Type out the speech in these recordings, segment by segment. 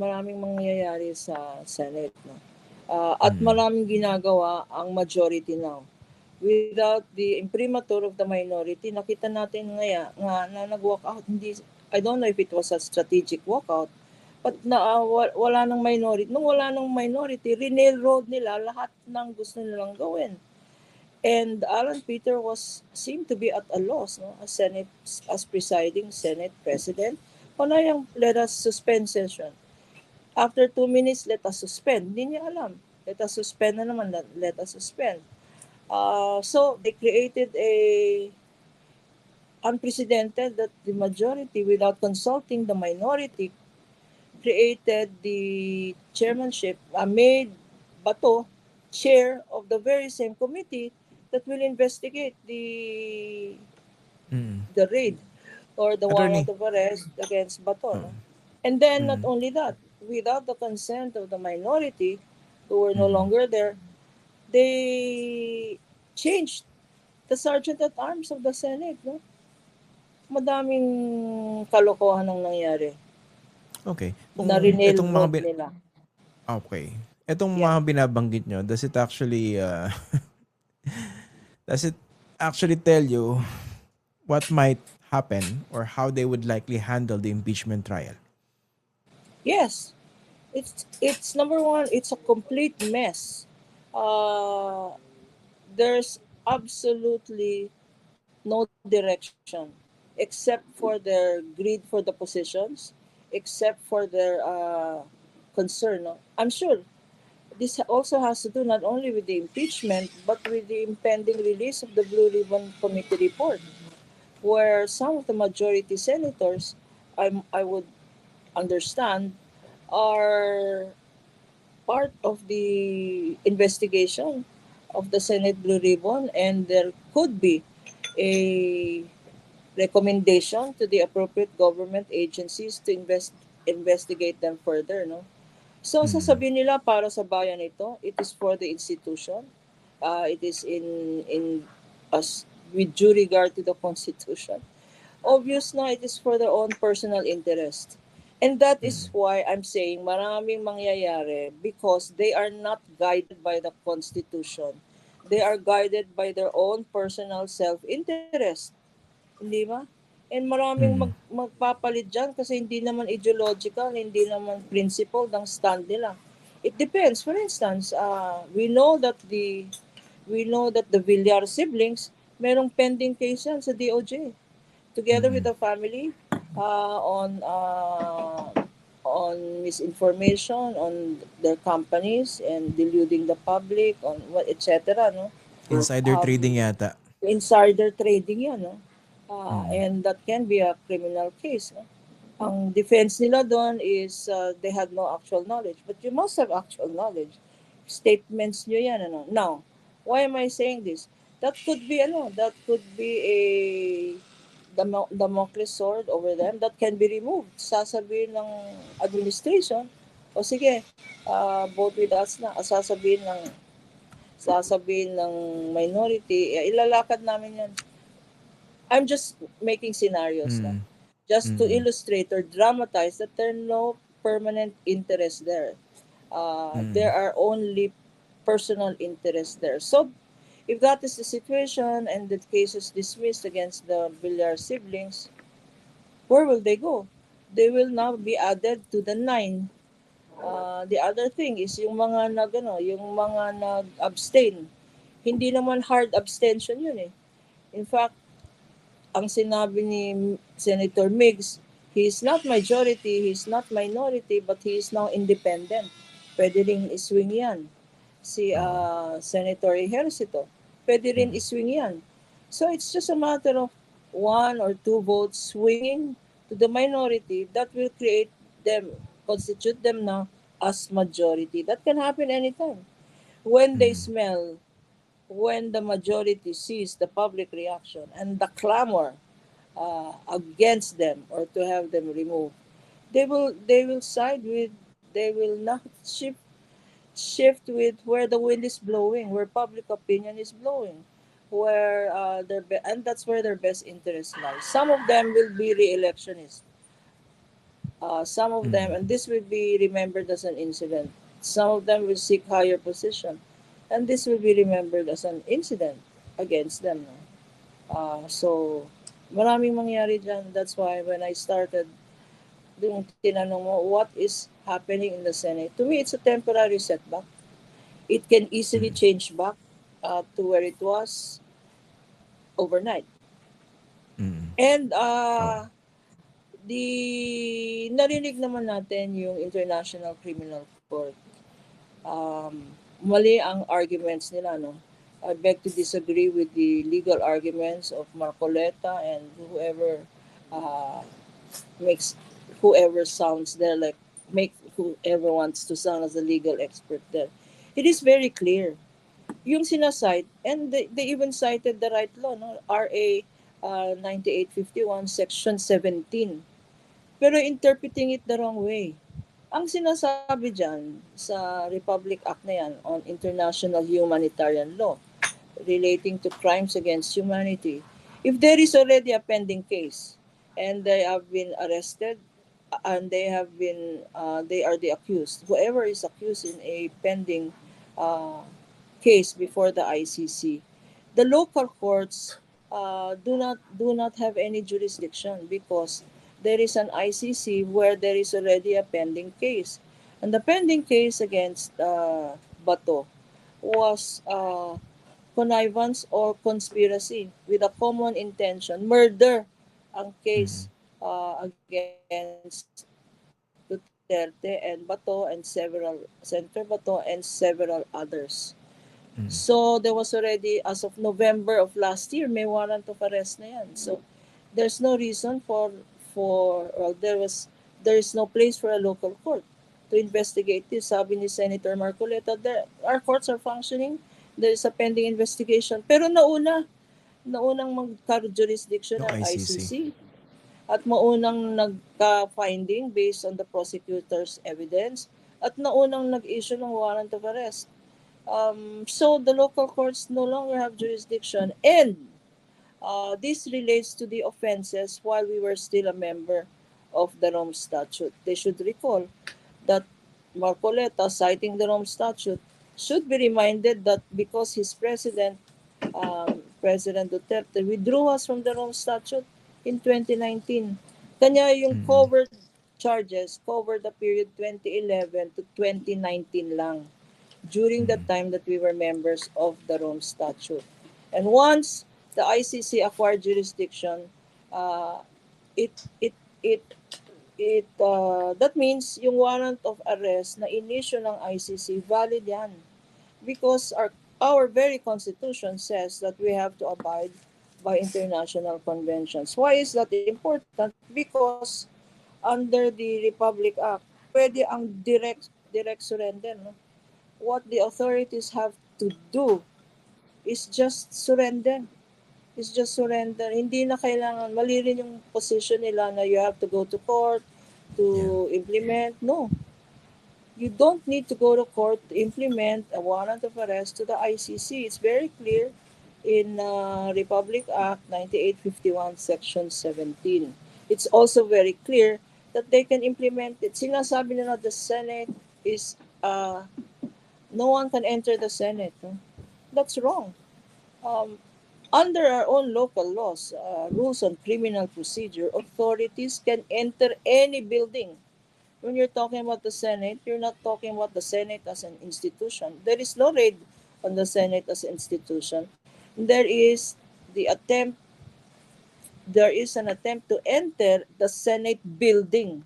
maraming mangyayari sa Senate, no? At Mm. maraming ginagawa ang majority now. Without the imprimatur of the minority, nakita natin nga na nag-walk out. Hindi, I don't know if it was a strategic walkout, but wala nang minority. Nung wala nang minority, railroad nila lahat ng gusto nilang gawin. And Alan Peter seemed to be at a loss, no? As presiding Senate President. Panayang let us suspend session. After 2 minutes, let us suspend. Hindi niya alam. Let us suspend na naman. Let us suspend. So they created a unprecedented that the majority, without consulting the minority, created the chairmanship, made Bato chair of the very same committee that will investigate Mm. the raid or the warrant Attorney. of arrest against Bato. Mm. No? And then not Mm. only that, without the consent of the minority who were no Mm. longer there, they changed the sergeant at arms of the Senate. No? Madaming kalokohan ang nangyari Okay. na Kung itong mga rinelroad nila. okay. Itong Yeah. mga binabanggit nyo, does it actually tell you what might happen or how they would likely handle the impeachment trial? Yes. It's number one, it's a complete mess. Uh, there's absolutely no direction except for their greed for the positions, except for their concern. No? I'm sure this also has to do not only with the impeachment but with the impending release of the Blue Ribbon Committee report, where some of the majority senators, I would understand, are part of the investigation of the Senate Blue Ribbon, and there could be a recommendation to the appropriate government agencies to investigate them further. No? So Mm. sasabihin nila para sa bayan ito, it is for the institution. It is in as with due regard to the Constitution. Obvious na it is for their own personal interest. And that is Mm. why I'm saying maraming mangyayari because they are not guided by the Constitution. They are guided by their own personal self-interest. Hindi ba? And maraming Mm. magpapalit dyan kasi hindi naman ideological, hindi naman principled ang stand nila. It depends. For instance, we know that the Villar siblings, merong pending case yan sa DOJ together with Mm. the family on misinformation on their companies and deluding the public on what etc. No, Insider trading um, yata. insider trading yan, no? Mm. And that can be a criminal case. No? Ang defense nila doon is they had no actual knowledge. But you must have actual knowledge. Statements nyo yan. Ano? Now, why am I saying this? That could be a Damocles sword over them that can be removed. Sasabihin ng administration, o sige, vote with us na. Sasabihin ng minority, ilalakad namin yan. I'm just making scenarios na. Mm. Just to Mm. illustrate or dramatize that there are no permanent interests there. There Mm. are only personal interests there. So, if that is the situation and the case is dismissed against the Villar siblings, where will they go? They will now be added to the nine. The other thing is yung mga nag-abstain. Hindi naman hard abstention yun eh. In fact, ang sinabi ni Senator Miggs, he is not majority, he is not minority, but he is now independent. Pwede rin iswing yan. Si Oo. Senator Ejercito, pwede rin Mm. iswing yan. So it's just a matter of one or two votes swinging to the minority that will constitute them now as majority. That can happen anytime. When they Mm. smell, when the majority sees the public reaction and the clamor against them or to have them removed, they will side with they will not shift with where the wind is blowing, where public opinion is blowing, where and that's where their best interest lies. Some of them will be re-electionists. Some of them, and Mm. this will be remembered as an incident. Some of them will seek higher position, and this will be remembered as an incident against them. No? So, maraming mangyari dyan. That's why when I started, yung tinanong mo, what is happening in the Senate? To me, it's a temporary setback. It can easily Mm. change back to where it was overnight. Mm. And Oh. narinig naman natin yung International Criminal Court. Mali ang arguments nila, no? I beg to disagree with the legal arguments of Marcoleta and uh, makes whoever sounds there like make whoever wants to sound as a legal expert there. It is very clear. Yung sinasite, and they even cited the right law, no? RA 9851, Section 17. Pero interpreting it the wrong way. Ang sinasabi dyan sa Republic Act na yan on international humanitarian law relating to crimes against humanity, if there is already a pending case and they have been arrested and they are the accused, whoever is accused in a pending uh, case before the ICC, the local courts do not have any jurisdiction because there is an ICC where there is already a pending case, and the pending case against Bato was connivance or conspiracy with a common intention, murder ang case Mm. against Duterte and Bato and Senator Bato and several others. Mm. So there was already, as of November of last year, may warrant of arrest na yan. So there's no reason there is no place for a local court to investigate this. Sabi ni Senator Marcoleta, our courts are functioning. There is a pending investigation. Pero naunang magka-jurisdiction Yung ng ICC. ICC at maunang nagka-finding based on the prosecutor's evidence at naunang nag-issue ng warrant of arrest. So the local courts no longer have jurisdiction, and this relates to the offenses while we were still a member of the Rome Statute. They should recall that Marcoleta, citing the Rome Statute, should be reminded that because his President Duterte, withdrew us from the Rome Statute in 2019. Kanya yung Mm. covered the period 2011 to 2019 lang, during the Mm. time that we were members of the Rome Statute. And once the ICC acquired jurisdiction, uh, it it it that means yung warrant of arrest na inisyu ng ICC valid yan, because our very constitution says that we have to abide by international conventions. Why is that important? Because under the Republic Act, pwede ang direct surrender, no? What the authorities have to do is just surrender. Is just surrender. Hindi na kailangan, mali rin yung position nila na you have to go to court Yeah. to implement. No, you don't need to go to court to implement a warrant of arrest to the ICC. It's very clear in Republic Act 9851, Section 17. It's also very clear that they can implement it. Sinasabi nila the Senate is, no one can enter the Senate. No? That's wrong. Um, Under our own local laws, rules on criminal procedure, authorities can enter any building. When you're talking about the Senate, you're not talking about the Senate as an institution. There is no raid on the Senate as an institution. There is the attempt. There is an attempt to enter the Senate building,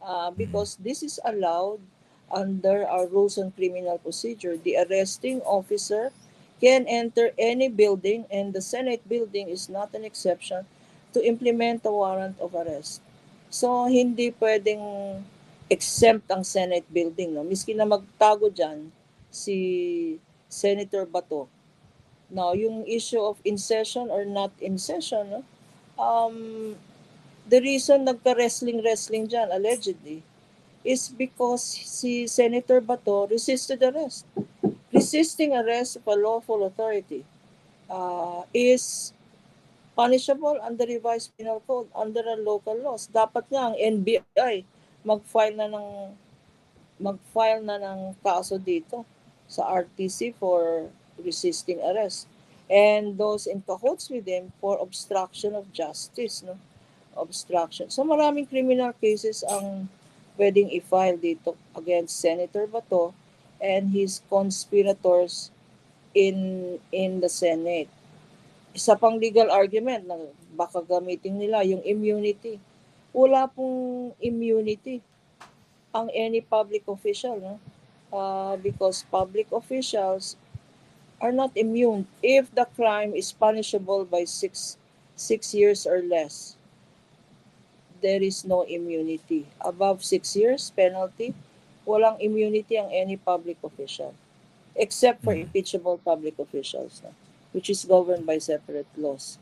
Mm. because this is allowed under our rules on criminal procedure. The arresting officer can enter any building, and the Senate building is not an exception to implement a warrant of arrest. So, hindi pwedeng exempt ang Senate building. No? Miski na magtago dyan si Senator Bato. Now, yung issue of in session or not in session, no? um, the reason nagka-wrestling dyan, allegedly, is because si Senator Bato resisted arrest. Resisting arrest of a lawful authority is punishable under revised penal code, under our local laws. Dapat nga ang NBI mag-file na ng kaso dito sa RTC for resisting arrest. And those in cahoots with them for obstruction of justice, no? Obstruction. So maraming criminal cases ang pwedeng i-file dito against Senator Bato and his conspirators in the Senate. Isa pang legal argument na baka gamitin nila yung immunity. Wala pong immunity ang any public official, no? Because public officials are not immune if the crime is punishable by six years or less. There is no immunity. Above 6 years penalty, walang immunity ang any public official except for impeachable public officials, no? Which is governed by separate laws.